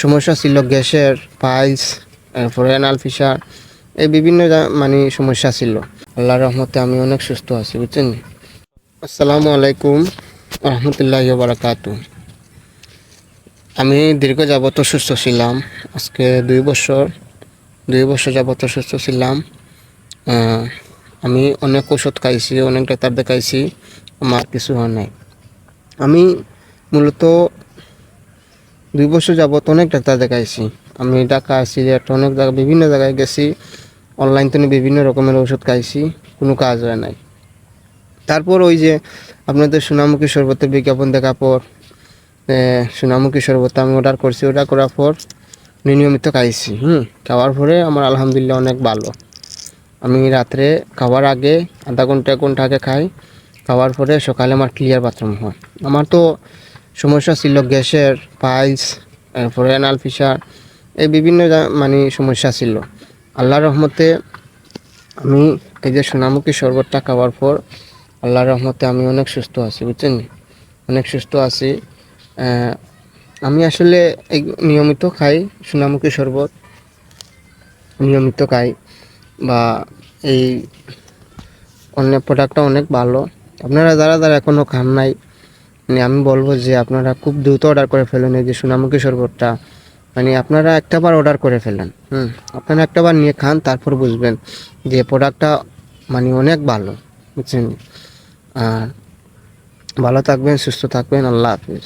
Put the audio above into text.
সমস্যা ছিল গ্যাসের, পাইলস, তারপরে অ্যানাল ফিসার, এই বিভিন্ন মানে সমস্যা ছিল। আল্লাহর রহমতে আমি অনেক সুস্থ আছি, বুঝছেন। আসসালামু আলাইকুম রহমতুল্লাহি ওয়া বারাকাতুহু। আমি দীর্ঘ যাবত সুস্থ ছিলাম, আজকে 2 বছর যাবত সুস্থ ছিলাম। আমি অনেক ওষুধ খাইছি, অনেক ডাক্তার দেখাইছি, আমার কিছু হয় নাই। আমি মূলত 2 বছর যাবত অনেক ডাক্তার দেখাইছি। আমি ঢাকা, সিলেট, অনেক জায়গায়, বিভিন্ন জায়গায় গেছি। অনলাইন থেকে বিভিন্ন রকমের ওষুধ খাইছি, কোনো কাজ হয় নাই। তারপর ওই যে আপনাদের সোনামুখী শরবতের বিজ্ঞাপন দেখার পর সোনামুখী শরবত আমি অর্ডার করছি। অর্ডার করার পর নিয়মিত খাইছি। খাওয়ার পরে আমার আলহামদুলিল্লাহ অনেক ভালো। আমি রাত্রে খাওয়ার আগে আধা ঘন্টা 1 ঘন্টা আগে খাই, খাওয়ার পরে সকালে আমার ক্লিয়ার বাথরুম হয়। আমার তো সমস্যা ছিল গ্যাসের, পাইলস, তারপরে অ্যানাল ফিসার, এই বিভিন্ন মানে সমস্যা ছিল। আল্লাহর রহমতে আমি এই যে সোনামুখী শরবতটা খাওয়ার পর আল্লাহর রহমতে আমি অনেক সুস্থ আছি, বুঝছেন, অনেক সুস্থ আছি। আমি আসলে এই নিয়মিত খাই সোনামুখী শরবত, নিয়মিত খাই, বা এই অন্য প্রোডাক্টটা অনেক ভালো। আপনারা যারা যারা এখনও খান নাই, মানে আমি বলবো যে আপনারা খুব দ্রুত অর্ডার করে ফেলুন এই যে সোনামুখী শরবতটা। মানে আপনারা একটাবার অর্ডার করে ফেলেন, আপনারা একটাবার নিয়ে খান, তারপর বুঝবেন যে প্রোডাক্টটা মানে অনেক ভালো, বুঝছেন। আর ভালো থাকবেন, সুস্থ থাকবেন। আল্লাহ হাফিজ।